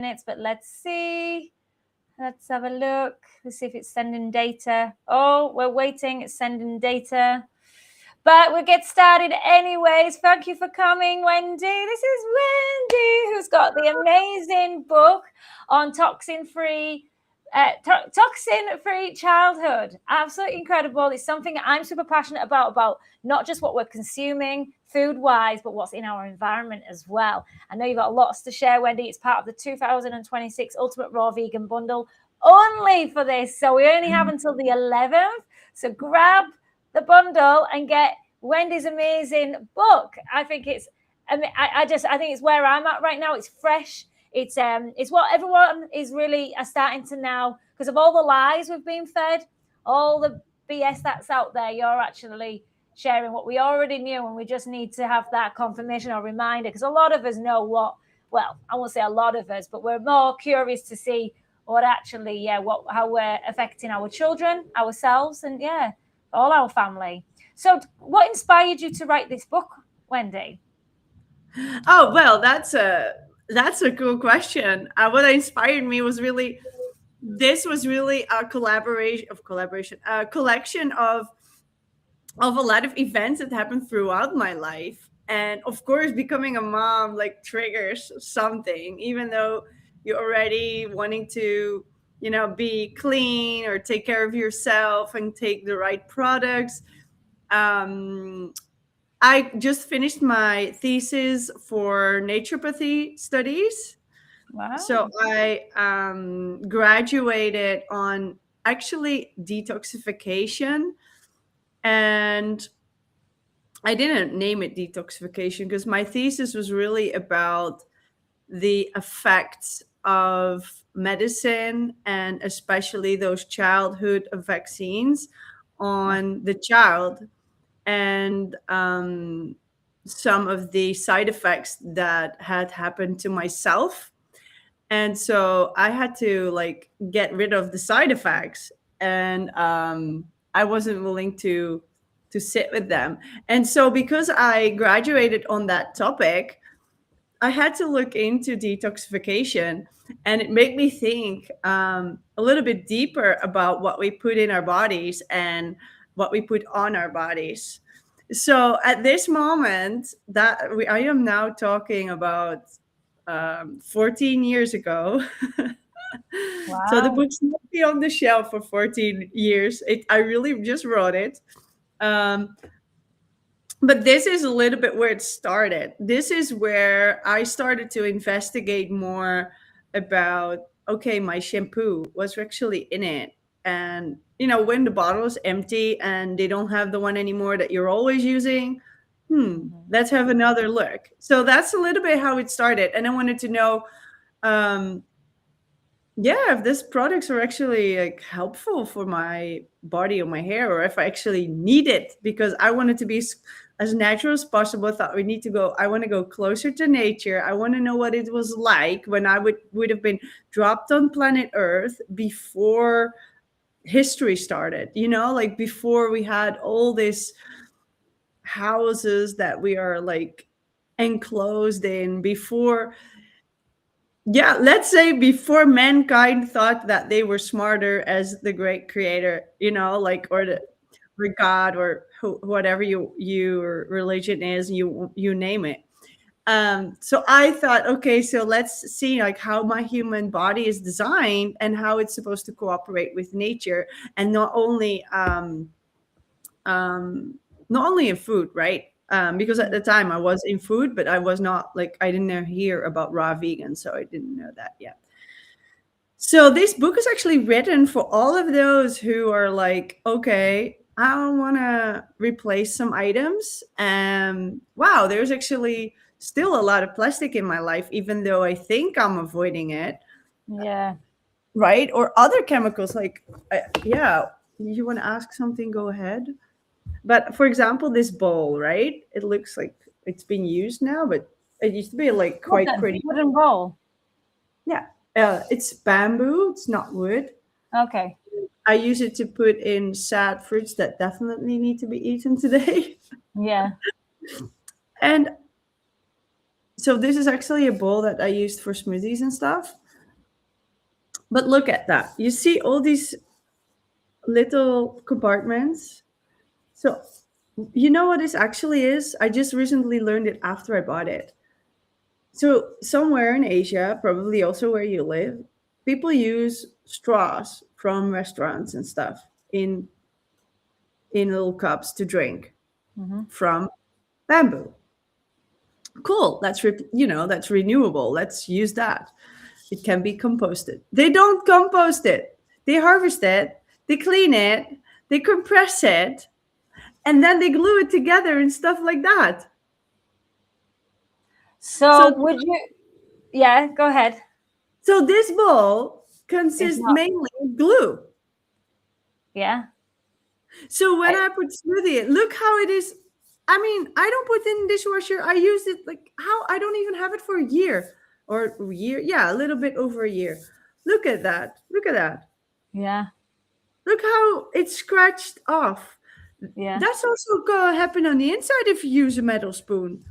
minutes, but let's see. Let's have a look. Let's see if it's sending data. Oh, we're waiting. It's sending data. But we'll get started anyways. Thank you for coming, Wendy. This is Wendy, who's got the amazing book on toxin-free childhood. Absolutely incredible. It's something I'm super passionate about not just what we're consuming food-wise, but what's in our environment as well. I know you've got lots to share, Wendy. It's part of the 2026 Ultimate Raw Vegan Bundle only for this. So we only have until the 11th. So grab the bundle and get Wendy's amazing book. I think it's, I think it's where I'm at right now. It's fresh. It's what everyone is really starting to now, because of all the lies we've been fed, all the BS that's out there. You're actually sharing what we already knew, and we just need to have that confirmation or reminder, because a lot of us know what, well, I won't say a lot of us, but we're more curious to see what actually, how we're affecting our children, ourselves, and all our family. So what inspired you to write this book, Wendy? Oh, well, that's a cool question. What inspired me was really, this was really a collection of a lot of events that happened throughout my life. And of course, becoming a mom like triggers something, even though you're already wanting to, be clean or take care of yourself and take the right products. I just finished my thesis for naturopathy studies. Wow. So I graduated on actually detoxification, and I didn't name it detoxification because my thesis was really about the effects of medicine, and especially those childhood vaccines on the child, and some of the side effects that had happened to myself. And so I had to get rid of the side effects, and I wasn't willing to sit with them. And so because I graduated on that topic, I had to look into detoxification, and it made me think a little bit deeper about what we put in our bodies and what we put on our bodies. So at this moment, I am now talking about 14 years ago. Wow. So the book's not be on the shelf for 14 years. I really just wrote it. But this is a little bit where it started. This is where I started to investigate more about, okay, my shampoo, what's actually in it. And, when the bottle is empty and they don't have the one anymore that you're always using, let's have another look. So that's a little bit how it started. And I wanted to know, if these products are actually helpful for my body or my hair, or if I actually need it, because I wanted to be as natural as possible. I thought I want to go closer to nature. I want to know what it was like when I would have been dropped on planet Earth before history started, before we had all these houses that we are enclosed in, before, let's say before mankind thought that they were smarter as the great creator, or God, or whatever your religion is, you name it. So I thought, okay, so let's see how my human body is designed and how it's supposed to cooperate with nature, and not only in food, right? Because at the time I was in food, but I was not I didn't hear about raw vegan, so I didn't know that yet. So this book is actually written for all of those who are okay, I want to replace some items. And wow, there's actually still a lot of plastic in my life, even though I think I'm avoiding it. Yeah. Right? Or other chemicals you want to ask something, go ahead. But for example, this bowl, right? It looks like it's been used now, but it used to be quite pretty. Wooden bowl. Yeah. It's bamboo. It's not wood. Okay. I use it to put in sad fruits that definitely need to be eaten today. Yeah. And so this is actually a bowl that I used for smoothies and stuff. But look at that. You see all these little compartments. So, you know what this actually is? I just recently learned it after I bought it. So, somewhere in Asia, probably also where you live, people use straws from restaurants and stuff in little cups to drink Hmm. from bamboo. Cool. That's renewable. Let's use that. It can be composted. They don't compost it. They harvest it, they clean it, they compress it, and then they glue it together and stuff like that. So So would you? Yeah, go ahead. so this bowl It's consists not. mainly of glue. Yeah. So when I- I put smoothie in, look how it is. I mean, I don't put it in the dishwasher. I use it like how I don't even have it for a year or a year. Yeah, a little bit over a year. Look at that. Look at that. Yeah. Look how it's scratched off. Yeah. That's also going to happen on the inside if you use a metal spoon.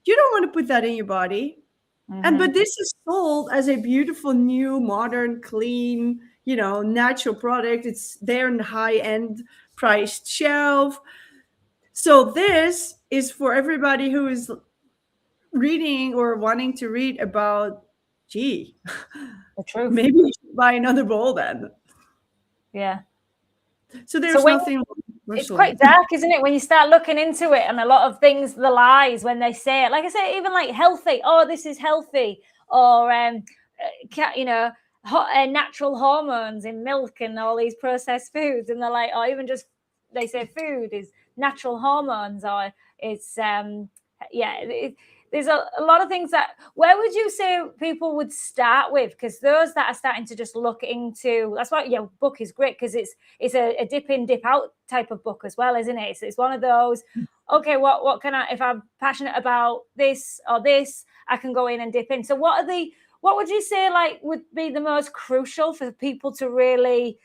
You don't want to put that in your body. And Hmm. but this is sold as a beautiful new modern clean, natural product. It's there in the high end priced shelf. So this is for everybody who is reading or wanting to read about, gee, The truth. maybe you should buy another bowl then. Yeah. So So there's when nothing wrong it's personally. quite dark, isn't it? When you start looking into it, and a lot of things, the lies when they say it. Like I say, even like healthy. Oh, this is healthy, or natural hormones in milk and all these processed foods, and they're like, or even just they say food is natural hormones, or it's yeah. There's a lot of things that. Where would you say people would start with? Because those that are starting to just look into, that's why your book is great, because it's a dip in, dip out type of book as well, isn't it? It's one of those. Okay, what can I? If I'm passionate about this or this, I can go in and dip in. So what would you say like would be the most crucial for people to really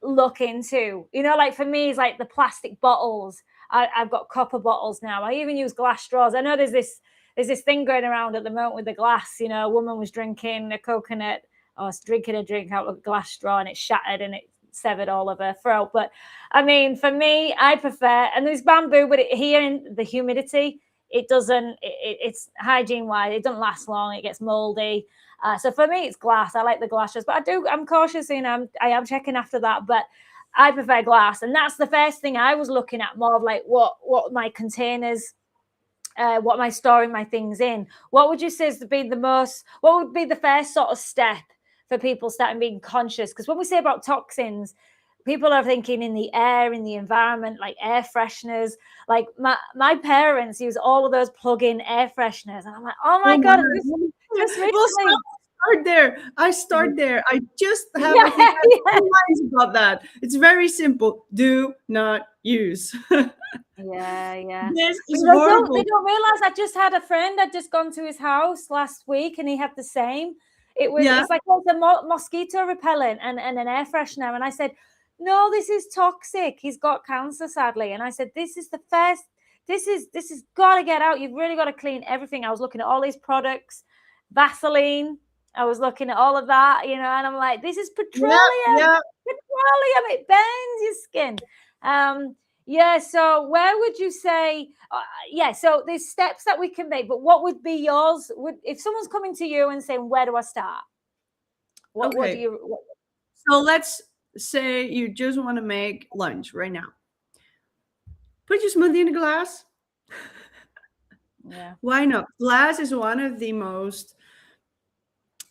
look into? Like for me, it's like the plastic bottles. I've got copper bottles now. I even use glass straws. I know there's this thing going around at the moment with the glass. A woman was drinking a coconut or drinking a drink out of a glass straw, and it shattered and it severed all of her throat. But I mean, for me, I prefer, and there's bamboo, but here in the humidity, it doesn't. It's hygiene wise, it doesn't last long. It gets moldy. So for me, it's glass. I like the glass straws, but I'm cautious. I am checking after that, but I prefer glass, and that's the first thing I was looking at, more of like what my containers, what am I storing my things in? What would you say is what would be the first sort of step for people starting being conscious? Because when we say about toxins, people are thinking in the air, in the environment, like air fresheners. Like my parents use all of those plug-in air fresheners, and I'm like, oh my Oh my god! God. Just Well, recently, start there. I start there. I just have, I think, yeah, I have yeah. 2 lines about that. It's very simple. Do not use. Yeah, yeah. This But is they horrible. don't realize. I just had a friend. I'd just gone to his house last week, and he had the same. Yeah. It's like it's a mosquito repellent and an air freshener. And I said, no, this is toxic. He's got cancer, sadly. And I said, this is the first. This is got to get out. You've really got to clean everything. I was looking at all these products, Vaseline. I was looking at all of that, and I'm like, this is Yeah. petroleum. Yeah. Petroleum. It burns your skin. Yeah, so where would you say, so there's steps that we can make, but what would be yours? If someone's coming to you and saying, where do I start? What do Okay. you, So let's say you just want to make lunch right now. Put your smoothie in a glass. yeah. Why not? Glass is one of the most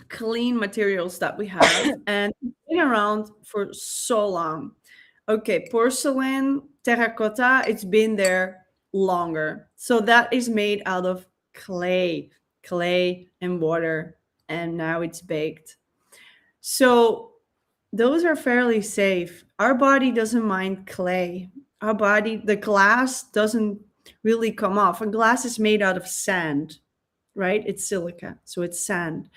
clean materials that we have, and it's been around for so long. Okay, porcelain, terracotta, it's been there longer. So that is made out of clay and water, and now it's baked. So those are fairly safe. Our body doesn't mind clay. The glass doesn't really come off. And glass is made out of sand, right? It's silica, so it's sand.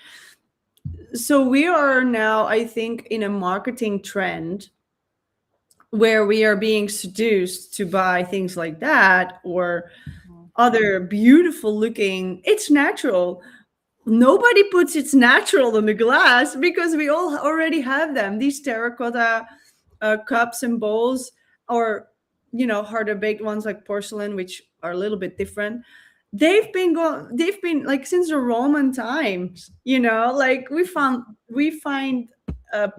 So we are now, I think, in a marketing trend where we are being seduced to buy things like that or other beautiful looking, it's natural. nobody puts its natural on the glass because we all already have them. These terracotta cups and bowls, or harder baked ones like porcelain, which are a little bit different. They've been like since the Roman times. Like we find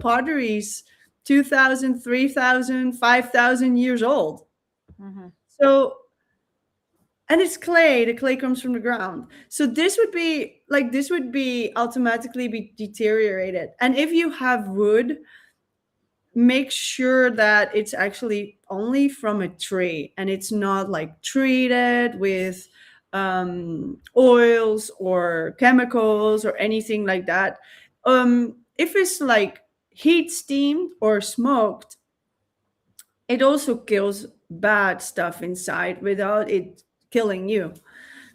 potteries 2,000, 3,000, 5,000 years old. Mhm. So, and it's clay. The clay comes from the ground. So this would be automatically be deteriorated. And if you have wood, make sure that it's actually only from a tree and it's not like treated with oils or chemicals or anything like that. If it's like heat steamed or smoked, it also kills bad stuff inside without it killing you.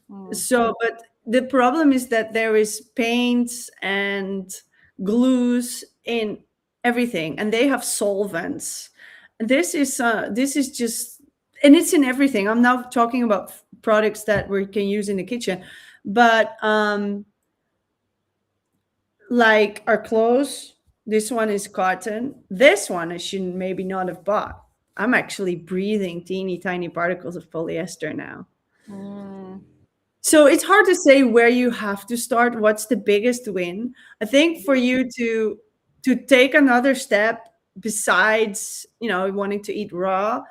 Mm. So, but the problem is that there is paints and glues in everything, and they have solvents. This is just, and it's in everything. I'm now talking about products that we can use in the kitchen, but like our clothes. This one is cotton. This one I should maybe not have bought. I'm actually breathing teeny tiny particles of polyester now. Mm. So it's hard to say where you have to start. What's the biggest win? I think for you to take another step besides wanting to eat raw,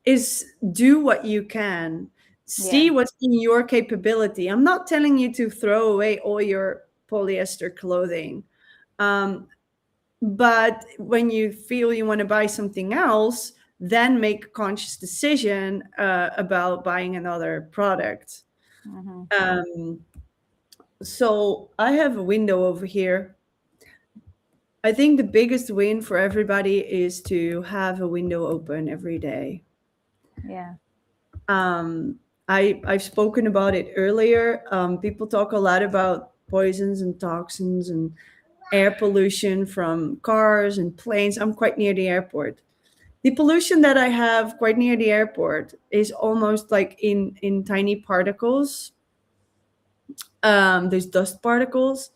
is do what you can. Yeah. See what's in your capability. I'm not telling you to throw away all your polyester clothing. Um, but when you feel you want to buy something else, then make a conscious decision about buying another product. Mhm. Um, so I have a window over here. I think the biggest win for everybody is to have a window open every day. Yeah. I've spoken about it earlier. People talk a lot about poisons and toxins and air pollution from cars and planes. I'm quite near the airport. The pollution that I have quite near the airport is almost like in tiny particles. There's dust particles.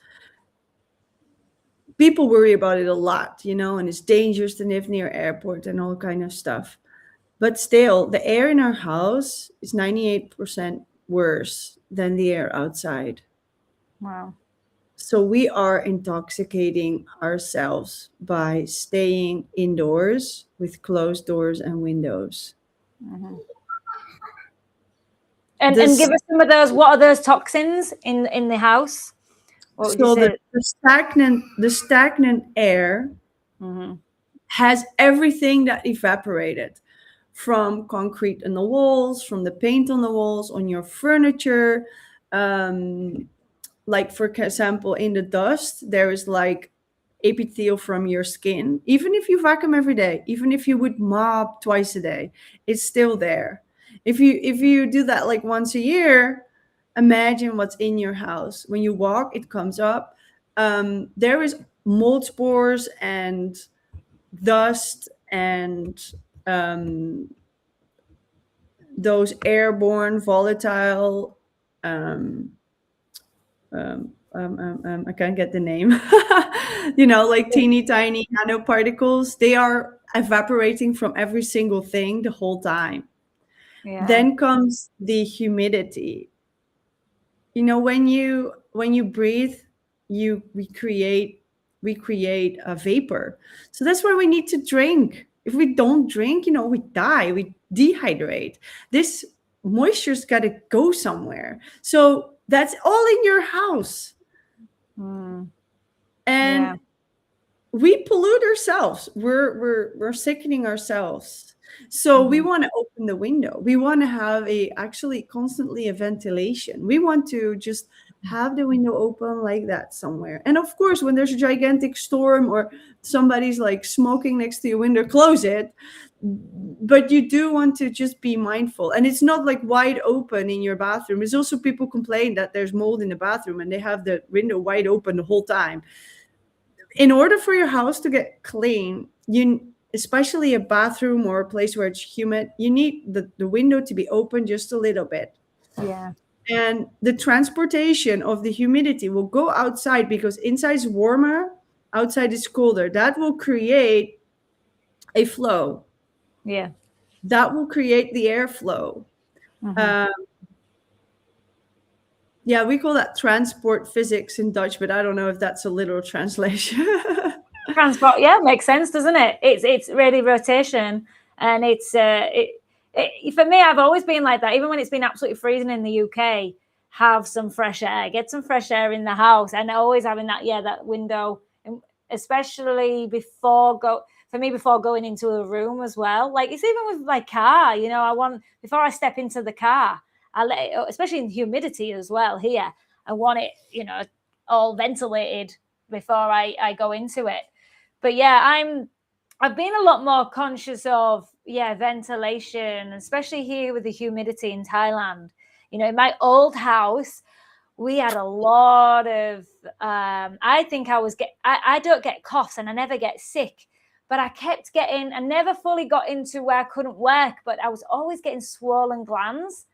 People worry about it a lot, and it's dangerous to live near airport and all kind of stuff. But still, the air in our house is 98% worse than the air outside. Wow. So we are intoxicating ourselves by staying indoors with closed doors and windows. Mhm. And This give us some of those. What are those toxins in the house? What would you so say? the stagnant air Mhm. has everything that evaporated from concrete on the walls, from the paint on the walls, on your furniture. Um, like for example, in the dust, there is like epithelial from your skin. Even if you vacuum every day, even if you would mop twice a day, it's still there. If you do that like once a year, imagine what's in your house. When you walk, it comes up. There is mold spores and dust and those airborne volatile um, I can't get the name. Like teeny tiny nanoparticles. They are evaporating from every single thing the whole time. Yeah. Then comes the humidity. When you breathe, you we create a vapor. So that's why we need to drink. If we don't drink, we die, we dehydrate. This moisture's got to go somewhere. So that's all in your house. Mm. Yeah. And we pollute ourselves. We're sickening ourselves. So we Mhm. want to open the window. We want to have actually constantly a ventilation. We want to just have the window open like that somewhere. And of course, when there's a gigantic storm or somebody's like smoking next to your window, close it. But you do want to just be mindful. And it's not like wide open in your bathroom. It's also people complain that there's mold in the bathroom and they have the window wide open the whole time. In order for your house to get clean, especially a bathroom or a place where it's humid, you need the window to be open just a little bit. Yeah. And the transportation of the humidity will go outside because inside is warmer, outside is colder. That will create a flow. Yeah. That will create the airflow. Mhm. Um, yeah, we call that transport physics in Dutch, but I don't know if that's a literal translation. Transport, yeah, makes sense, doesn't it? It's really rotation, and for me, I've always been like that. Even when it's been absolutely freezing in the UK, have some fresh air, get some fresh air in the house, and always having that window, and especially before going into a room as well. Like it's even with my car, I want before I step into the car, I let it, especially in humidity as well here. I want it, all ventilated before I go into it. But yeah, I've been a lot more conscious of ventilation, especially here with the humidity in Thailand. In my old house, we had a lot of I think I don't get coughs and I never get sick, but I never fully got into where I couldn't work, but I was always getting swollen glands.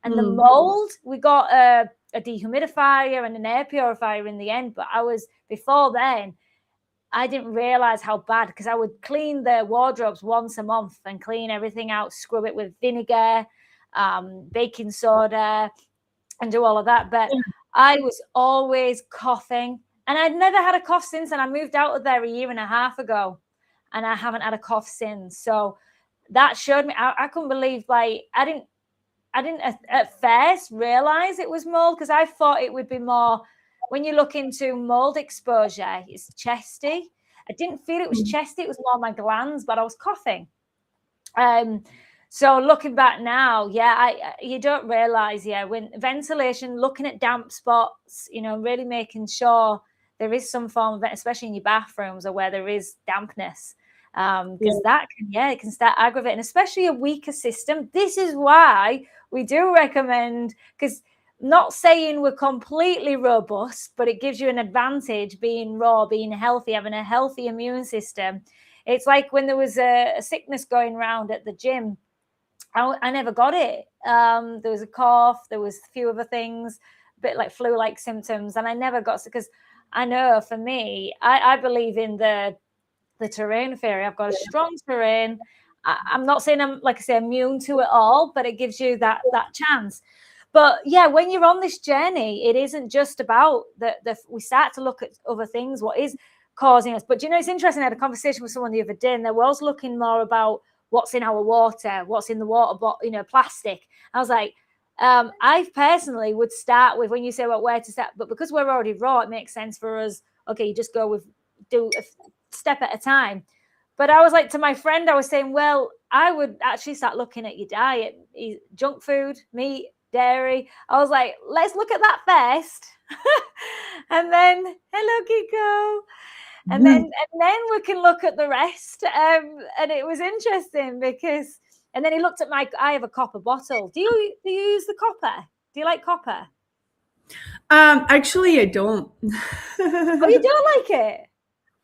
And the mold, we got a dehumidifier and an air purifier in the end, but before then I didn't realize how bad, because I would clean the wardrobes once a month and clean everything out, scrub it with vinegar, baking soda, and do all of that. But I was always coughing, and I'd never had a cough since. And I moved out of there a year and a half ago, and I haven't had a cough since. So that showed me, I couldn't believe, like, I didn't at first realize it was mold, because I thought it would be more, when you look into mold exposure, it's chesty. I didn't feel it was chesty, it was more my glands, but I was coughing. So looking back now, you don't realize, when ventilation, looking at damp spots, really making sure there is some form of it, especially in your bathrooms or where there is dampness, because it can start aggravating, especially a weaker system. This is why we do recommend, because not saying we're completely robust, but it gives you an advantage being raw, being healthy, having a healthy immune system. It's like when there was a sickness going around at the gym, I never got it. There was a cough, there was a few other things, a bit like flu-like symptoms, and I never got sick, because I know for me, I believe in the terrain theory. I've got a strong terrain. I'm not saying I'm, like I say, immune to it all, but it gives you that chance. But yeah, when you're on this journey, it isn't just about we start to look at other things, what is causing us. But it's interesting. I had a conversation with someone the other day, and they were also looking more about what's in our water, what's in the water bottle, plastic. I was like, I personally would start with, when you say about where to start, but because we're already raw, it makes sense for us. Okay, you just do a step at a time. But I was like, to my friend, I was saying, well, I would actually start looking at your diet, junk food, meat, dairy. I was like, let's look at that first. And then, hello, Kiko. And then we can look at the rest. And it was interesting because, and then he looked at I have a copper bottle. Do you use the copper? Do you like copper? Actually, I don't. Oh, you don't like it?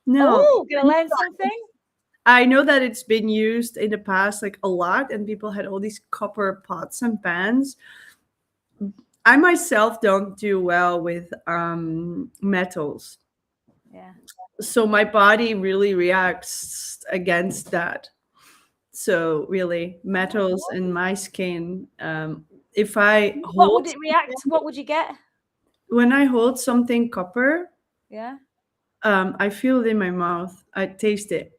No. Oh, gonna learn something? I know that it's been used in the past, like a lot, and people had all these copper pots and pans. I myself don't do well with metals. Yeah. So my body really reacts against that. So really, metals in my skin. If I hold, what would it react? What would you get? When I hold something copper, yeah, I feel it in my mouth. I taste it.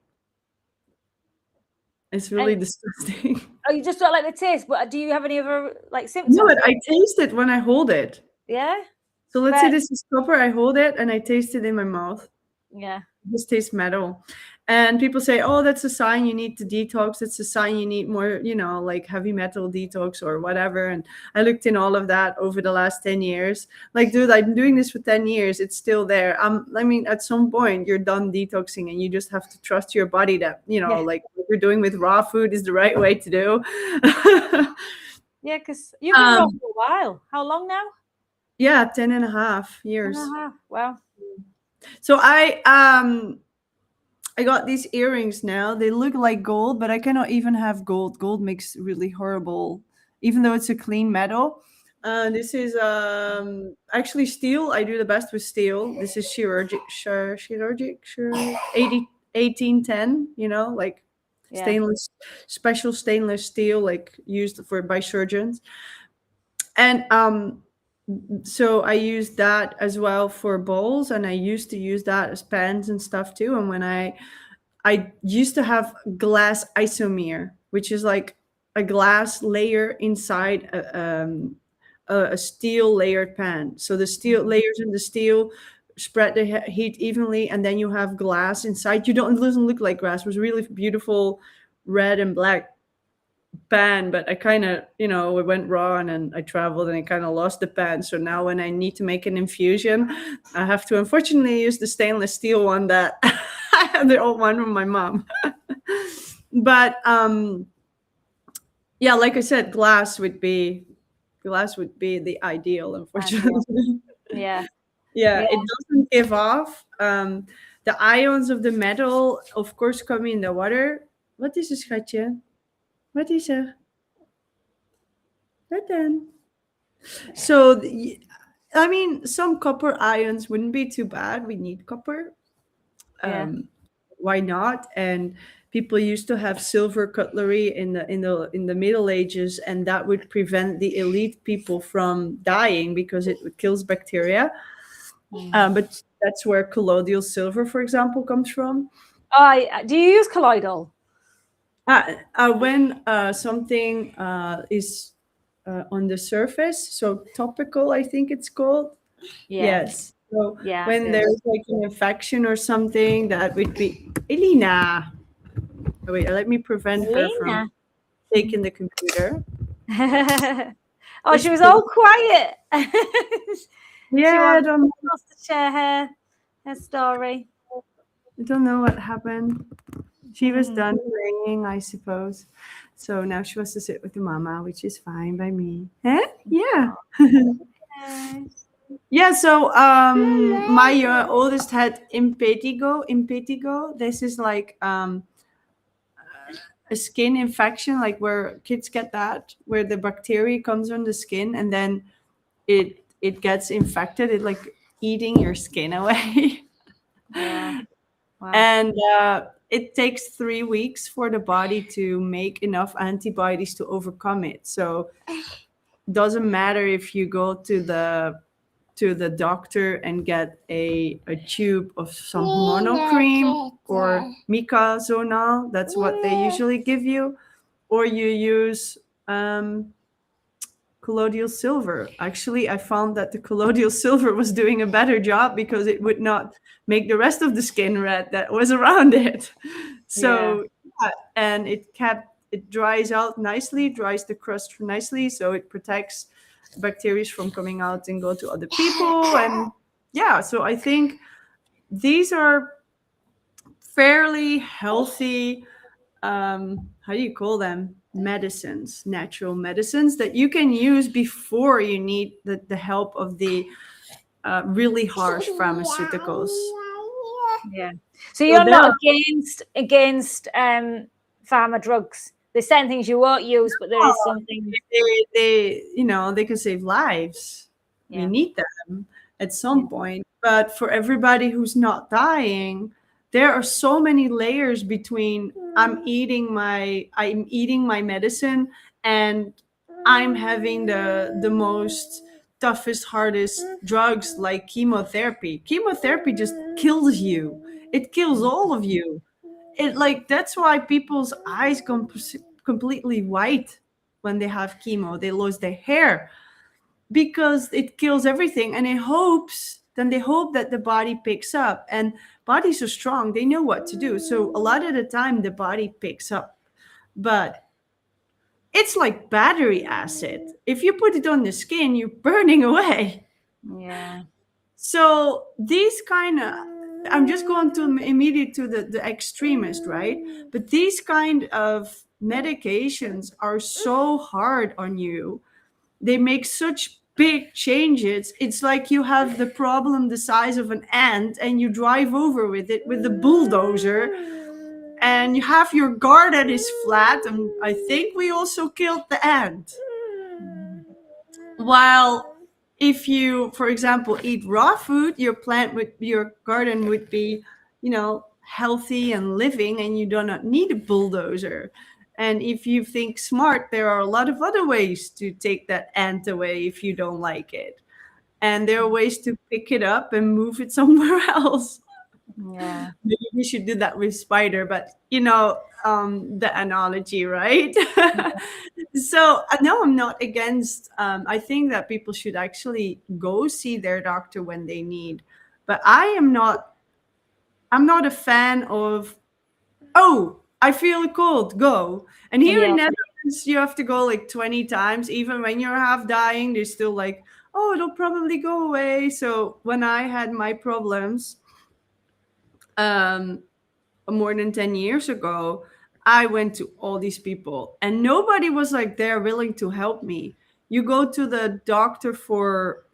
It's really disgusting. Oh, you just don't like the taste, but do you have any other like symptoms? No, but I taste it when I hold it. Yeah. So let's say this is copper. I hold it and I taste it in my mouth. Yeah. This tastes metal. And people say, oh, that's a sign you need to detox. It's a sign you need more, like heavy metal detox or whatever. And I looked in all of that over the last 10 years. Like, dude, I've been doing this for 10 years. It's still there. I mean, at some point you're done detoxing and you just have to trust your body that, like what you're doing with raw food is the right way to do. Yeah, because you've been raw for a while. How long now? Yeah, 10 and a half years. 10 and a half. Wow. So I got these earrings now. They look like gold, but I cannot even have gold. Gold makes really horrible, even though it's a clean metal. This is actually steel. I do the best with steel. This is chirurgic 1810, like Yeah. special stainless steel, like used for by surgeons. And so I use that as well for bowls, and I used to use that as pans and stuff too. And when I used to have glass isomer, which is like a glass layer inside a steel layered pan. So the steel layers in the steel spread the heat evenly, and then you have glass inside. You don't, it doesn't look like glass. It was really beautiful red and black pan, but I kind of, it went wrong and I traveled and I kind of lost the pan. So now when I need to make an infusion, I have to unfortunately use the stainless steel one that I had, the old one from my mom. But yeah, like I said, glass would be the ideal, unfortunately. Yeah. Yeah, Yeah. it doesn't give off. The ions of the metal, of course, come in the water. Wat is er, schatje? Wat is er? Wat dan? So, I mean, some copper ions wouldn't be too bad. We need copper. Yeah. Why not? And people used to have silver cutlery in the Middle Ages, and that would prevent the elite people from dying because it kills bacteria. But that's where colloidal silver, for example, comes from. Do you use colloidal? When something is on the surface, so topical, I think it's called. Yeah. Yes. So Yeah. when there's like an infection or something, that would be Elena. Oh, wait, let me prevent her from Lena. taking the computer. Oh, she was all quiet. Yeah, I She don't, wants to share her story. I don't know what happened. She was done playing, I suppose. So now she wants to sit with the mama, which is fine by me. Eh? Yeah. Yeah, so my oldest had impetigo. This is like a skin infection, like where kids get that, where the bacteria comes on the skin and then it gets infected. It like eating your skin away. Yeah. Wow. And it takes 3 weeks for the body to make enough antibodies to overcome it. So doesn't matter if you go to the doctor and get a tube of some mono cream or micazonal, that's what they usually give you, or you use colloidal silver. Actually, I found that the colloidal silver was doing a better job because it would not make the rest of the skin red that was around it. So yeah, and it dries out nicely, dries the crust nicely, so it protects bacteria from coming out and go to other people. And yeah, so I think these are fairly healthy, how do you call them, medicines, natural medicines that you can use before you need the help of the really harsh pharmaceuticals. Yeah. So you're not against pharma drugs. There's certain things you won't use, but there is something they can save lives. We need them at some point. But for everybody who's not dying, there are so many layers between I'm eating my medicine and I'm having the most toughest, hardest drugs like chemotherapy. Chemotherapy just kills you. It kills all of you. It like that's why people's eyes go completely white when they have chemo. They lose their hair because it kills everything, and they hope that the body picks up. And bodies are strong, they know what to do, so a lot of the time the body picks up. But it's like battery acid. If you put it on the skin, you're burning away. Yeah. So these kind of, I'm just going to immediate to the extremist, right? But these kind of medications are so hard on you. They make such big changes. It's like you have the problem the size of an ant and you drive over with it with the bulldozer, and you have your guard that is flat, and I think we also killed the ant. While if you, for example, eat raw food, your garden would be, healthy and living, and you do not need a bulldozer. And if you think smart, there are a lot of other ways to take that ant away if you don't like it. And there are ways to pick it up and move it somewhere else. Yeah. Maybe we should do that with spider, but the analogy, right? So no, I'm not against. I think that people should actually go see their doctor when they need, but I am not. I'm not a fan of. Oh, I feel cold. Go. And here in Yeah. Netherlands, you have to go like 20 times, even when you're half dying. They're still like, oh, it'll probably go away. So when I had my problems, um, more than 10 years ago, I went to all these people and nobody was like there willing to help me. You go to the doctor for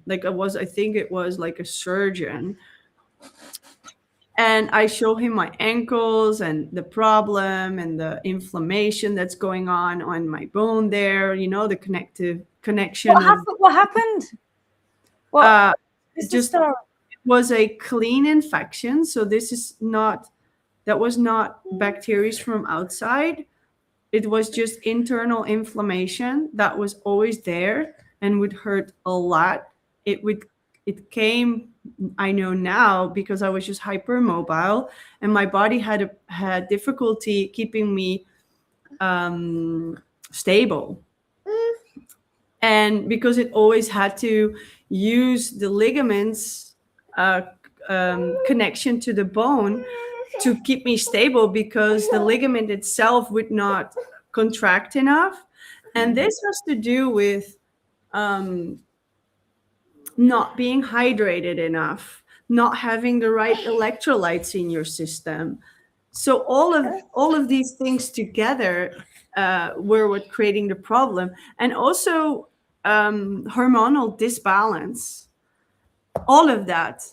like I think it was like a surgeon, and I show him my ankles and the problem and the inflammation that's going on my bone there, the connective connection What happened? What is the just story? was a clean infection. So that was not bacteria from outside. It was just internal inflammation that was always there and would hurt a lot. It came, I know now, because I was just hypermobile and my body had difficulty keeping me stable. And because it always had to use the ligaments connection to the bone to keep me stable, because the ligament itself would not contract enough. And this has to do with not being hydrated enough, not having the right electrolytes in your system. So all of these things together were what creating the problem. And also hormonal disbalance, all of that,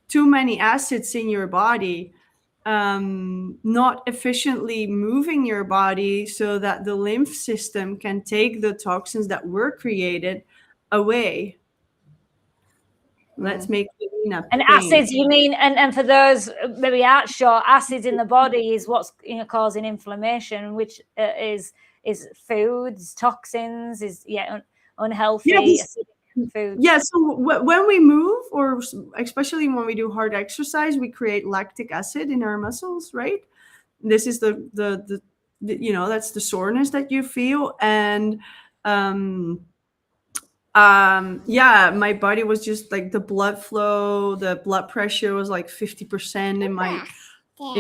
too many acids in your body, not efficiently moving your body so that the lymph system can take the toxins that were created away. Let's make clean up And things. acids, you mean, and for those maybe aren't sure, acids in the body is what's causing inflammation, which is foods, toxins, is unhealthy acidic foods. Yeah, so when we move, or especially when we do hard exercise, we create lactic acid in our muscles, right? This is the that's the soreness that you feel. And my body was just like, the blood flow, the blood pressure was like 50% in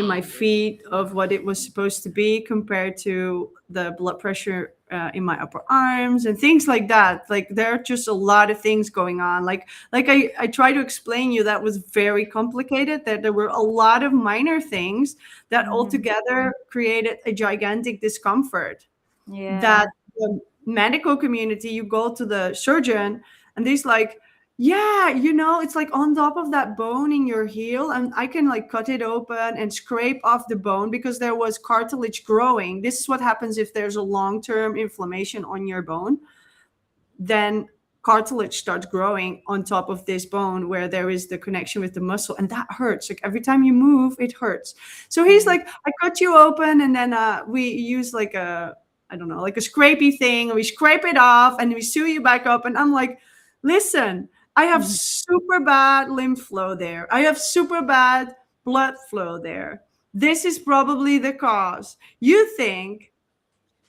my feet of what it was supposed to be, compared to the blood pressure in my upper arms and things like that. Like, there are just a lot of things going on. Like I try to explain you, that was very complicated, that there were a lot of minor things that altogether created a gigantic discomfort. That the medical community, you go to the surgeon and he's like, yeah, it's like on top of that bone in your heel, and I can like cut it open and scrape off the bone because there was cartilage growing. This is what happens if there's a long-term inflammation on your bone. Then cartilage starts growing on top of this bone where there is the connection with the muscle, and that hurts. Like, every time you move, it hurts. So he's like, I cut you open, and then we use like a, I don't know, like a scrapey thing, and we scrape it off and we sew you back up. And I'm like, listen, I have super bad lymph flow there. I have super bad blood flow there. This is probably the cause. You think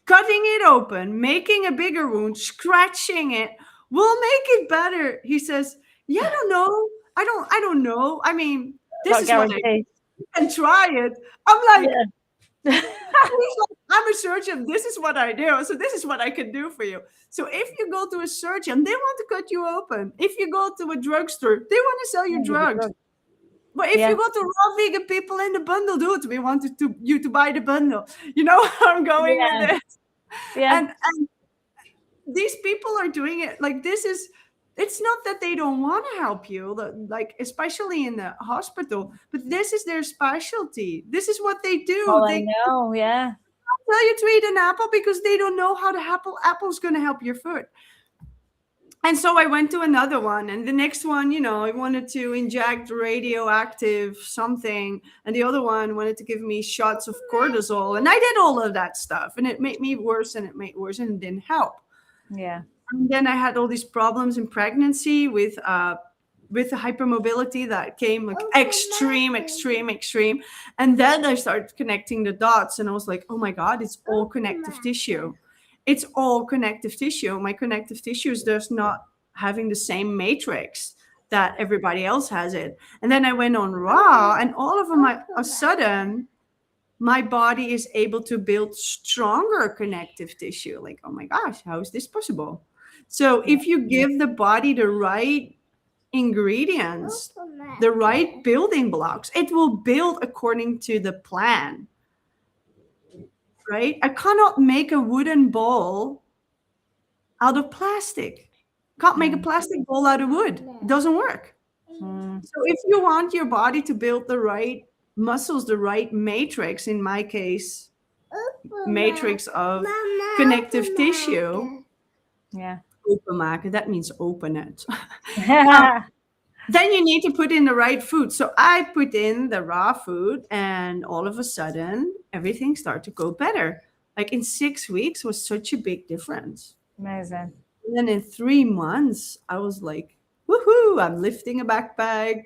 cutting it open, making a bigger wound, scratching it will make it better? He says, yeah, I don't know. I don't know. I mean, this is what I can try it. I'm like, I'm a surgeon. This is what I do. So this is what I can do for you. So if you go to a surgeon, they want to cut you open. If you go to a drugstore, they want to sell you drugs. But if you go to raw vegan people in the bundle, dude, we want you to buy the bundle. You know where I'm going with this? Yeah. And these people are doing it like, this is, it's not that they don't want to help you, like, especially in the hospital, but this is their specialty. This is what they do. I know, yeah. tell you to eat an apple because they don't know how the apple's going to help your foot. And so I went to another one, and the next one, I wanted to inject radioactive something, and the other one wanted to give me shots of cortisol, and I did all of that stuff, and it made me worse, and it made worse, and it didn't help. Yeah. And then I had all these problems in pregnancy with the hypermobility that came like extreme. And then I started connecting the dots, and I was like, oh my God, it's all connective tissue. It's all connective tissue. My connective tissue is just not having the same matrix that everybody else has it. And then I went on raw, and all of a sudden, my body is able to build stronger connective tissue. Like, oh my gosh, how is this possible? So if you give the body the right ingredients, the right building blocks, it will build according to the plan. Right? I cannot make a wooden ball out of plastic. Can't make a plastic ball out of wood. It doesn't work. So if you want your body to build the right muscles, the right matrix, in my case, matrix of connective tissue. Yeah. Openmaken, that means open it. Then you need to put in the right food. So I put in the raw food, and all of a sudden, everything started to go better. Like in 6 weeks was such a big difference. Amazing. And then in 3 months, I was like, woohoo, I'm lifting a backpack.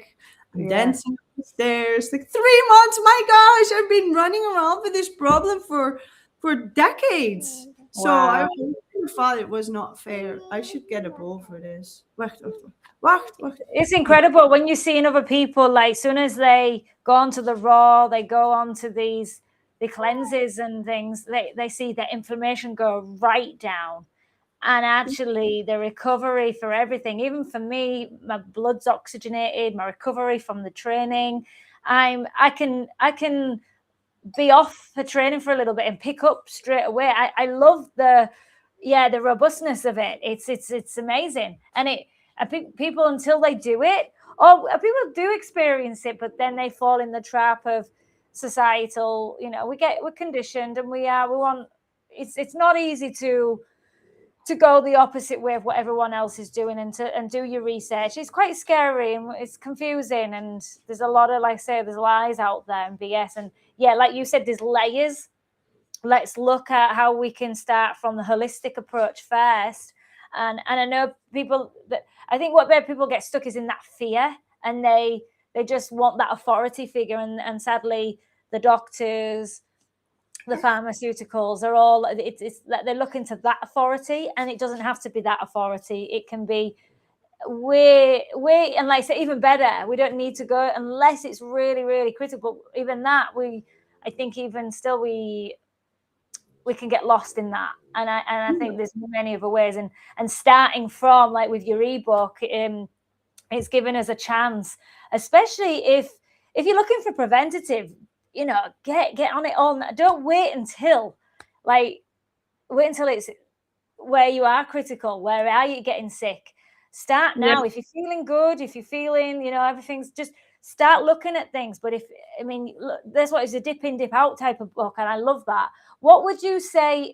I'm dancing up the stairs. Like 3 months, my gosh, I've been running around with this problem for decades. So I thought it was not fair. I should get a ball for this. Wacht. It's incredible when you're seeing other people, like as soon as they go onto the raw, they go onto the cleanses and things, they see their inflammation go right down. And actually the recovery for everything, even for me, my blood's oxygenated, my recovery from the training, I can be off for training for a little bit and pick up straight away. I love the robustness of it. It's amazing. And I think people, until they do it, people do experience it, but then they fall in the trap of societal, we're conditioned, and we want, it's not easy to go the opposite way of what everyone else is doing, and do your research. It's quite scary, and it's confusing, and there's a lot of, like I say, there's lies out there and BS. And like you said, there's layers. Let's look at how we can start from the holistic approach first. And I know people I think where people get stuck is in that fear, and they just want that authority figure, and sadly the doctors, the pharmaceuticals are all, it's that they're looking to that authority, and it doesn't have to be that authority. It can be and like I say, even better, we don't need to go unless it's really, really critical. Even that, I think even still we can get lost in that. And I think there's many other ways, and starting from, like with your ebook, it's given us a chance, especially if you're looking for preventative, get on it all. Don't wait until it's where you are critical, where are you getting sick. Start now. If you're feeling good, if you're feeling, everything's, just start looking at things. But look, that's what is a dip in, dip out type of book, and I love that. What would you say?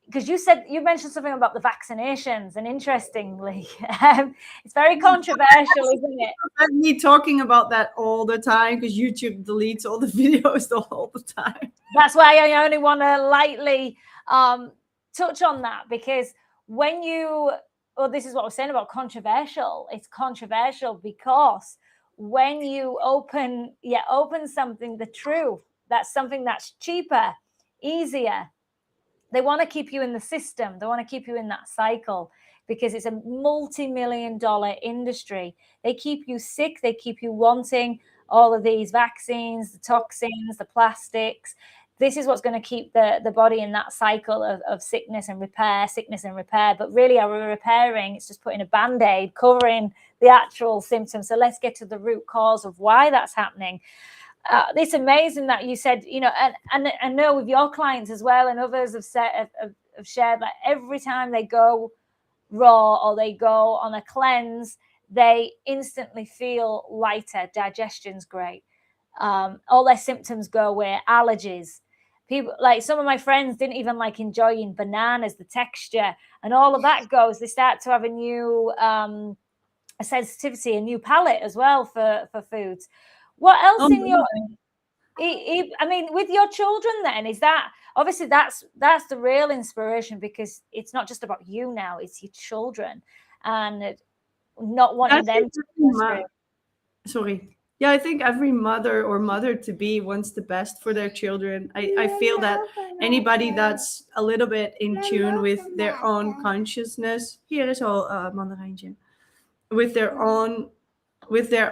Because you mentioned something about the vaccinations, and interestingly, it's very controversial, isn't it? Me talking about that all the time, because YouTube deletes all the videos all the time. That's why I only want to lightly touch on that, because this is what we're saying about controversial. It's controversial because when you open something, the truth, that's something that's cheaper, easier, they want to keep you in the system. They want to keep you in that cycle, because it's a multi-million-dollar industry. They keep you sick. They keep you wanting all of these vaccines, the toxins, the plastics. This is what's going to keep the body in that cycle of sickness and repair. But really, are we repairing? It's just putting a Band-Aid covering the actual symptoms. So let's get to the root cause of why that's happening. It's amazing that you said, and I know with your clients as well, and others have shared that every time they go raw or they go on a cleanse, they instantly feel lighter. Digestion's great. All their symptoms go away. Allergies. people, like some of my friends didn't even like enjoying bananas, the texture and all of that goes. They start to have a new a sensitivity, a new palate as well for foods. What else Oh, in your I mean, with your children, then is that obviously that's the real inspiration, because it's not just about you now; it's your children, and not I wanting them think to every go through. sorry. Yeah, I think every mother or mother to be wants the best for their children. I feel that anybody that's a little bit in tune with their own consciousness, hier is al mandarijntje, with their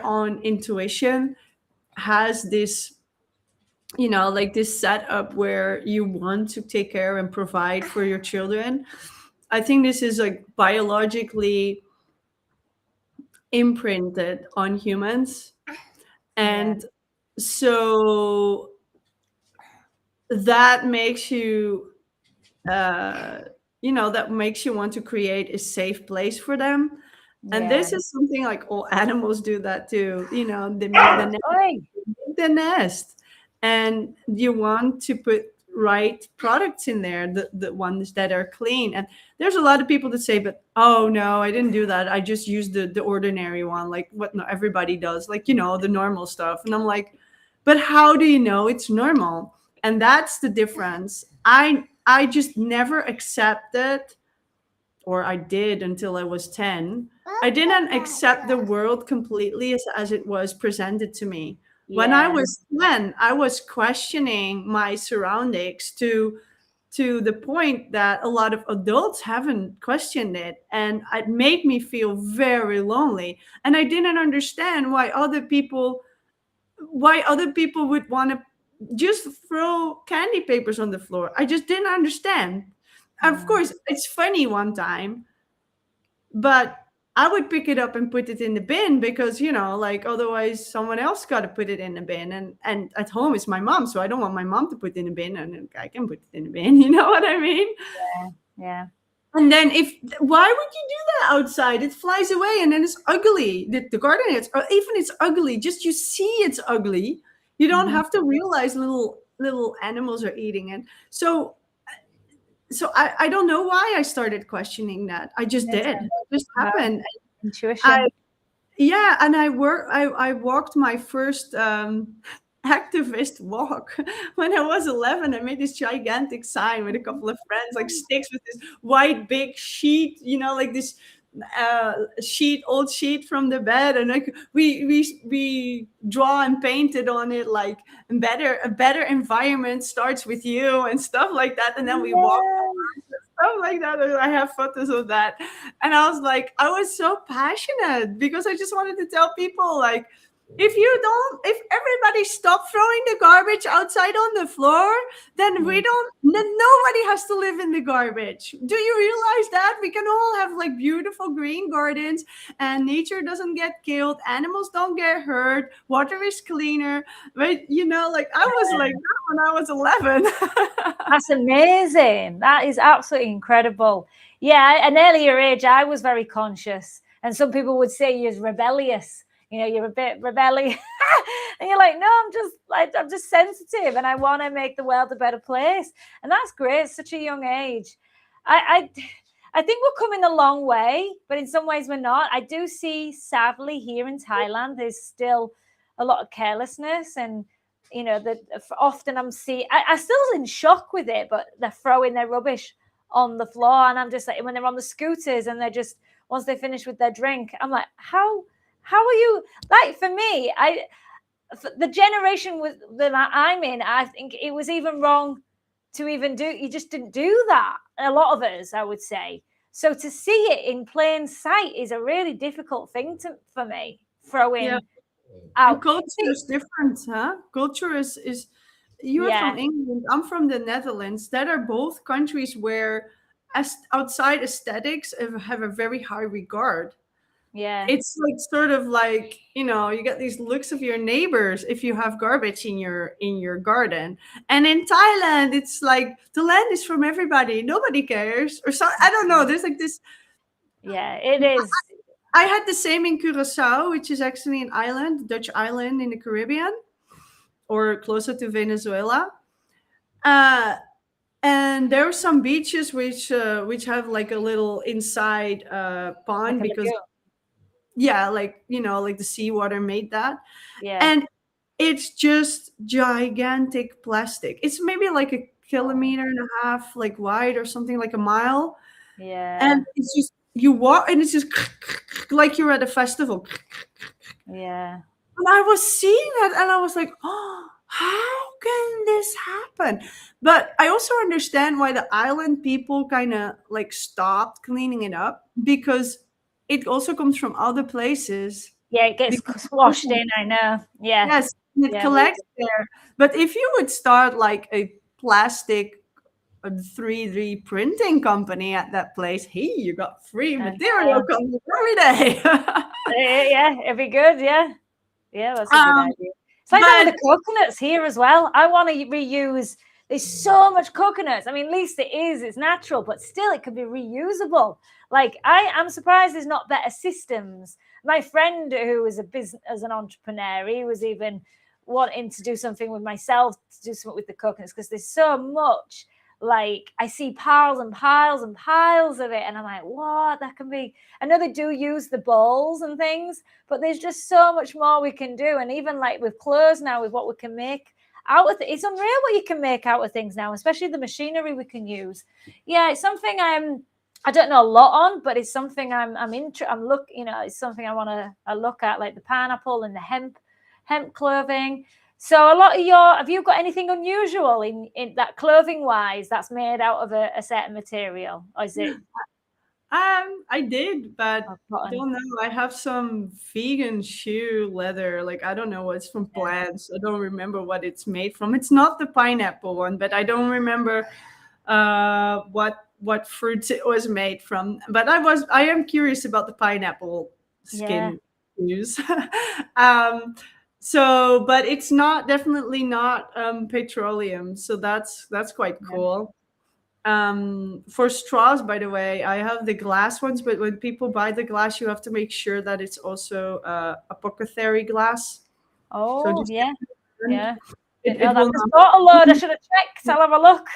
own intuition, has this, like this setup where you want to take care and provide for your children. I think this is like biologically imprinted on humans. Yeah, And so that makes you that makes you want to create a safe place for them. And yeah. this is something like all animals do that too. They make Oi. the nest, and you want to put right products in there, the ones that are clean. And there's a lot of people that say, but oh no, I didn't do that, I just used the ordinary one, like what no, everybody does, like the normal stuff. And I'm like, but how do you know it's normal? And that's the difference. I just never accepted, or I did until I was 10. I didn't accept the world completely as it was presented to me. When I Yeah, was 10, I was questioning my surroundings to the point that a lot of adults haven't questioned it, and it made me feel very lonely. And I didn't understand why other people would want to just throw candy papers on the floor. I just didn't understand. Of mm, course, it's funny one time, but I would pick it up and put it in the bin because, like otherwise someone else got to put it in the bin. And at home it's my mom, so I don't want my mom to put it in the bin, and I can put it in the bin. You know what I mean? yeah, yeah. And then why would you do that outside? It flies away and then it's ugly. The garden is even it's ugly. Just you see it's ugly. You don't Hmm. have to realize little animals are eating it. So I don't know why I started questioning that. I just It's did. It just happened. I intuition. Yeah, and I walked my first activist walk when I was 11. I made this gigantic sign with a couple of friends, like sticks with this white big sheet, like this old sheet from the bed, and like we draw and painted on it like a better environment starts with you and stuff like that, and then we walk Yeah. stuff like that. And I have photos of that. And I was so passionate because I just wanted to tell people, like, if everybody stop throwing the garbage outside on the floor, then Mm. then nobody has to live in the garbage. Do you realize that? We can all have like beautiful green gardens, and nature doesn't get killed, animals don't get hurt, water is cleaner. But like I was like that when I was 11. That's amazing. That is absolutely incredible. Yeah, at an earlier age, I was very conscious, and some people would say you're rebellious. You're a bit rebellious, and you're like, no, I'm just sensitive, and I want to make the world a better place, and that's great. At such a young age, I think we're coming a long way, but in some ways we're not. I do see, sadly, here in Thailand, there's still a lot of carelessness, and that often I still in shock with it, but they're throwing their rubbish on the floor, and I'm just like, when they're on the scooters and they're just, once they finish with their drink, I'm like, how are you, like, for me, the generation that I'm in, I think it was even wrong to even do, you just didn't do that, a lot of us, I would say. So to see it in plain sight is a really difficult thing for me, Yeah. throwing And out. culture is different, huh? Culture is you are Yeah, from England, I'm from the Netherlands. That are both countries where as outside aesthetics have a very high regard. yeah. It's like sort of like, you get these looks of your neighbors if you have garbage in your garden. And in Thailand, it's like the land is from everybody. Nobody cares. Or so I don't know. There's like this. Yeah, it is. I had the same in Curacao, which is actually an island, Dutch island in the Caribbean, or closer to Venezuela. Uh, and there are some beaches which have like a little inside Like pond, a because lagoon. yeah, like like the seawater made that. Yeah. And it's just gigantic plastic. It's maybe like a Oh, kilometer and a half like wide, or something like a mile. yeah. And it's just, you walk and it's just like you're at a festival. Yeah. And I was seeing that and I was like, oh, how can this happen? But I also understand why the island people kind of like stopped cleaning it up, because it also comes from other places. Yeah, it gets Because squashed in, I know. Yeah. yes, it Yeah, we collects there. But if you would start like a plastic 3D printing company at that place, hey, you got free I material know. coming every day. Yeah, it'd be good, yeah. Yeah, that's a good um, idea. It's like that but with the coconuts here as well. I want to reuse. There's so much coconuts. I mean, at least it is. It's natural, but still, it could be reusable. Like I'm surprised there's not better systems. My friend who was a business as an entrepreneur, he was even wanting to do something with myself to do something with the coconuts because there's so much. Like I see piles and piles and piles of it, and I'm like, what? That can be. I know they do use the bowls and things, but there's just so much more we can do. And even like with clothes now, with what we can make out of it's unreal what you can make out of things now, especially the machinery we can use. Yeah, it's something I don't know a lot on, but it's something I'm look, it's something I want to look at, like the pineapple and the hemp clothing. So a lot of have you got anything unusual in that clothing wise that's made out of a certain material, or is it I did, but I cotton? don't know. I have some vegan shoe leather. Like, I don't know what's from Yeah. plants. I don't remember what it's made from. It's not the pineapple one, but I don't remember what fruits it was made from. But I am curious about the pineapple Yeah. skin shoes. um, so, but it's not, definitely not petroleum. So that's quite Yeah. cool. For straws, by the way, I have the glass ones, but when people buy the glass, you have to make sure that it's also apothecary glass. So Oh, just yeah. Yeah. Didn't it know that. will Just not, bought a load. I should have checked. I'll have a look.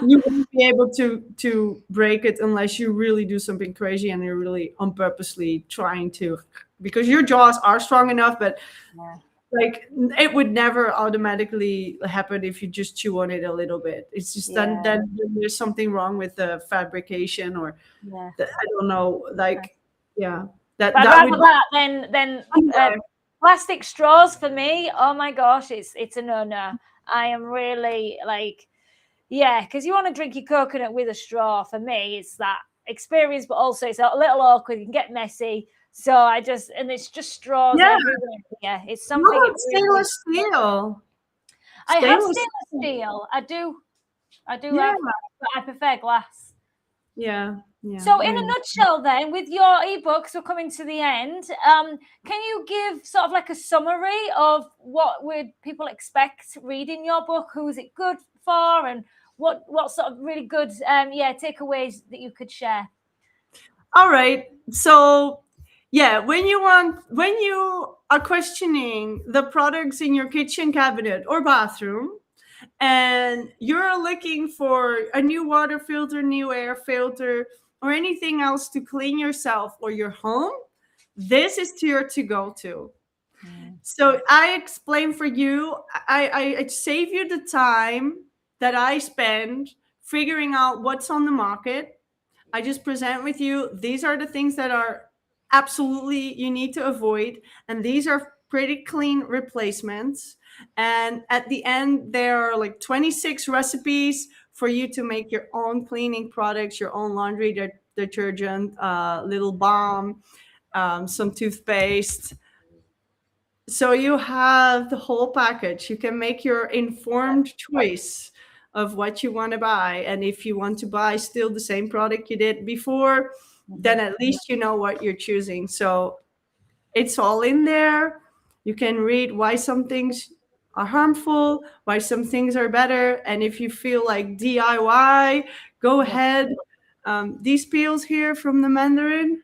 you won't be able to break it unless you really do something crazy and you're really on purposely trying to, because your jaws are strong enough, but Yeah. like it would never automatically happen if you just chew on it a little bit. It's just Yeah. then there's something wrong with the fabrication, or Yeah. I don't know, Okay. like, yeah, But I'd that rather would that than anyway. plastic straws for me. Oh my gosh, it's a no-no. I am really like, yeah, because you want to drink your coconut with a straw. For me, it's that experience, but also it's a little awkward. You can get messy. So and it's just straws Yeah, everywhere. Yeah, it's what something. It about really. stainless steel? I have Stainless stainless steel. steel. I do Yeah, have, but I prefer glass. yeah, yeah, So, in I a understand. nutshell, then, with your ebooks, we're coming to the end. Can you give sort of like a summary of what would people expect reading your book? Who is it good for, and what sort of really good takeaways that you could share? All right. So, yeah, when you are questioning the products in your kitchen cabinet or bathroom, and you're looking for a new water filter, new air filter, or anything else to clean yourself or your home, this is your to go to. Mm. So I explain for you, I save you the time that I spend figuring out what's on the market. I just present with you, these are the things that are absolutely you need to avoid, and these are pretty clean replacements. And at the end, there are like 26 recipes for you to make your own cleaning products, your own laundry detergent, little balm, some toothpaste. So you have the whole package. You can make your informed choice of what you want to buy. And if you want to buy still the same product you did before, Mhm. then at least you know what you're choosing. So it's all in there. You can read why some things are harmful, why some things are better. And if you feel like DIY, go Yeah. ahead. These peels here from the Mandarin,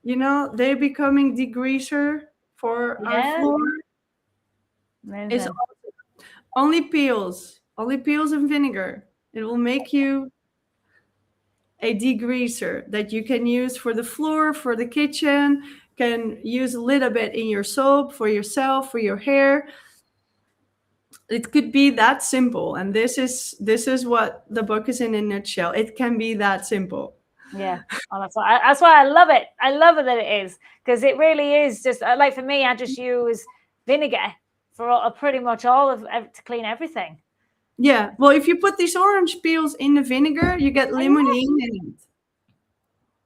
they're becoming degreaser for our Yeah. floor. It's Amazing. only peels. Olive peels and vinegar. It will make you a degreaser that you can use for the floor, for the kitchen, can use a little bit in your soap for yourself, for your hair. It could be that simple. And this is what the book is in a nutshell. It can be that simple. Yeah. Oh, that's why I love it. I love it that it is, because it really is just like, for me, I just use vinegar for pretty much all of to clean everything. Yeah. Well, if you put these orange peels in the vinegar, you get limonene in it.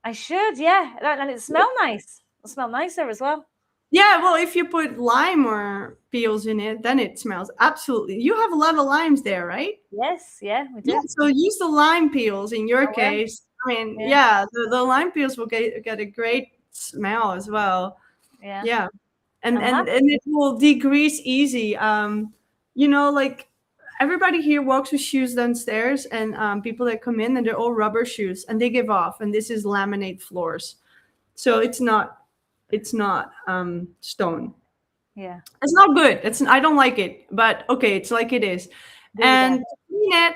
I should, yeah. And it smells nice. It'll smell nicer as well. Yeah, well, if you put lime or peels in it, then it smells absolutely. You have a lot of limes there, right? Yes, yeah, we do. Yeah, so use the lime peels in your case. I mean, yeah, the lime peels will get a great smell as well. Yeah. Yeah. And it will degrease easy. Like everybody here walks with shoes downstairs, and people that come in and they're all rubber shoes and they give off, and this is laminate floors. So it's not stone. Yeah. It's not good. I don't like it, but okay, it's like it is. And clean it,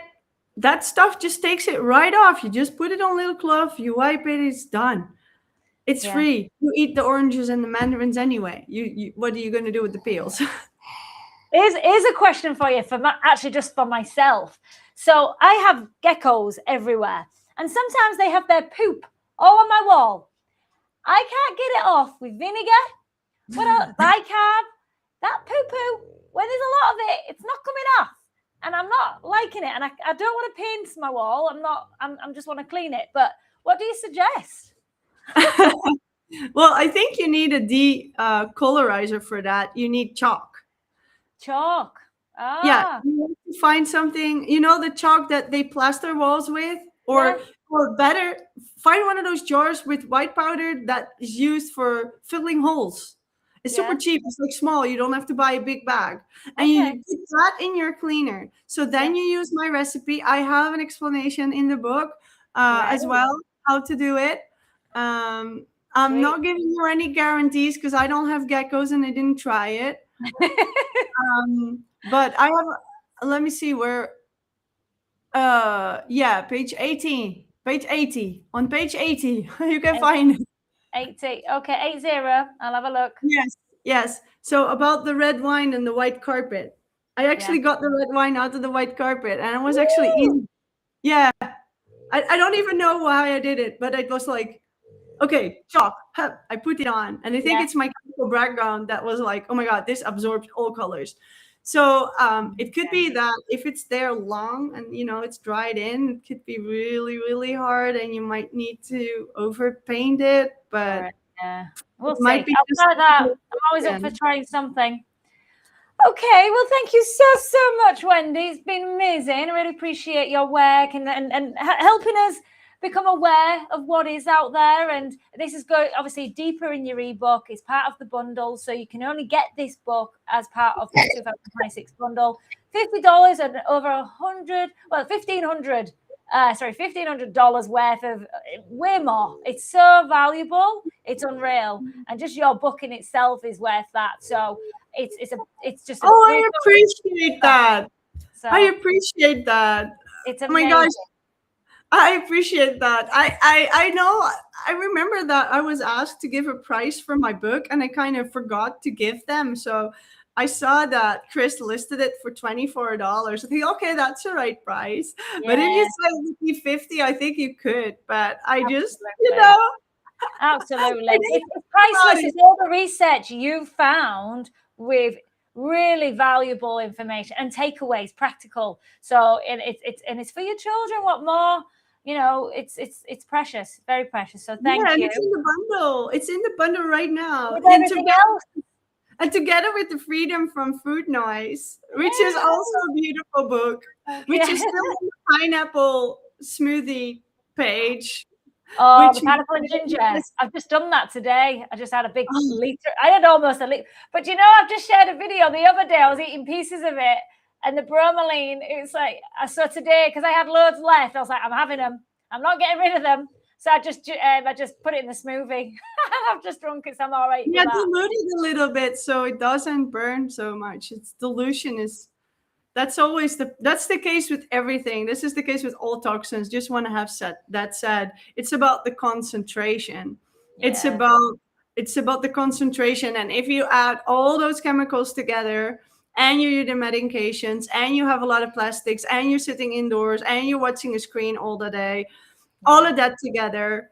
that stuff just takes it right off. You just put it on a little cloth, you wipe it, it's done. It's free. You eat the oranges and the mandarins anyway. You what are you going to do with the peels? Here's a question for you, actually just for myself. So I have geckos everywhere, and sometimes they have their poop all on my wall. I can't get it off with vinegar. What else? Bicarb. That poo-poo, when there's a lot of it, it's not coming off. And I'm not liking it. And I don't want to paint my wall. I'm just want to clean it. But what do you suggest? Well, I think you need a decolorizer for that. You need chalk. Chalk. Ah. Yeah, you have to find something, the chalk that they plaster walls with, or better, find one of those jars with white powder that is used for filling holes. It's super cheap. It's like small. You don't have to buy a big bag. And you put that in your cleaner. So then you use my recipe. I have an explanation in the book as well, how to do it. I'm not giving you any guarantees because I don't have geckos and I didn't try it. But I have, let me see where, page 18. Page 80. On page 80, you can find it. 80. Okay, 80. I'll have a look. Yes. So about the red wine and the white carpet. I actually got the red wine out of the white carpet, and it was actually easy. Yeah. I don't even know why I did it, but it was like, okay, chalk. I put it on. And I think it's my chemical background that was like, oh my God, this absorbs all colors. So it could be that if it's there long and it's dried in, it could be really, really hard, and you might need to overpaint it. But we'll see. I'll try that. I'm always up for trying something. Okay, well, thank you so much, Wendy. It's been amazing. I really appreciate your work and helping us become aware of what is out there. And this is going obviously deeper in your ebook. It's part of the bundle, so you can only get this book as part of the 2026 bundle. $50 and over $1,500 worth of way more. It's so valuable. It's unreal, and just your book in itself is worth that. So it's just. I appreciate that. So, I appreciate that. It's amazing. Oh my gosh. I appreciate that. I know. I remember that I was asked to give a price for my book, and I kind of forgot to give them. So I saw that Chris listed it for $24. I think, okay, that's the right price. Yeah. But if you said $50, I think you could. But I just, Absolutely. It's priceless. It's all the research you found with really valuable information and takeaways, practical. So it's for your children. What more? It's precious, very precious. So thank you. It's in the bundle. It's in the bundle right now. With everything else. And together with the Freedom from Food Noise, which is also a beautiful book, which is still on the pineapple smoothie page. Oh, the pineapple and ginger. I've just done that today. I just had a big liter. I had almost a liter. But I've just shared a video the other day. I was eating pieces of it. And the bromelain, it's like, so today, because I had loads left, I was like, I'm having them. I'm not getting rid of them. So I just put it in the smoothie. I've just drunk it, so I'm all right. Yeah, dilute it a little bit so it doesn't burn so much. Its dilution is That's the case with everything. This is the case with all toxins. Just want to have said, it's about the concentration. It's Yeah. about the concentration. And if you add all those chemicals together, and you're using medications, and you have a lot of plastics, and you're sitting indoors, and you're watching a screen all the day, all of that together,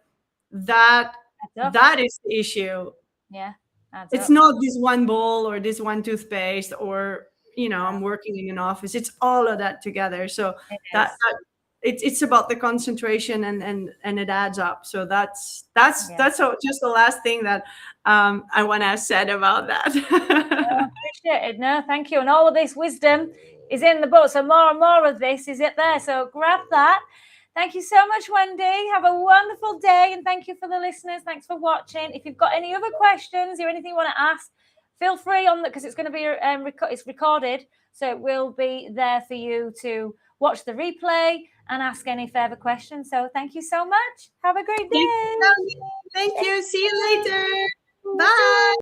that Adds up. that is the issue. Yeah. Adds It's up. not this one bowl or this one toothpaste, or I'm working in an office. It's all of that together. So It that, is. it's about the concentration, and it adds up. So that's just the last thing that I want to have said about that. Appreciate it. No, thank you. And all of this wisdom is in the book. So more and more of this is it there. So grab that. Thank you so much, Wendy. Have a wonderful day. And thank you for the listeners. Thanks for watching. If you've got any other questions or anything you want to ask, feel free on that, because it's going to be it's recorded. So it will be there for you to watch the replay and ask any further questions. So thank you so much. Have a great day. Thank you. See you later. Bye.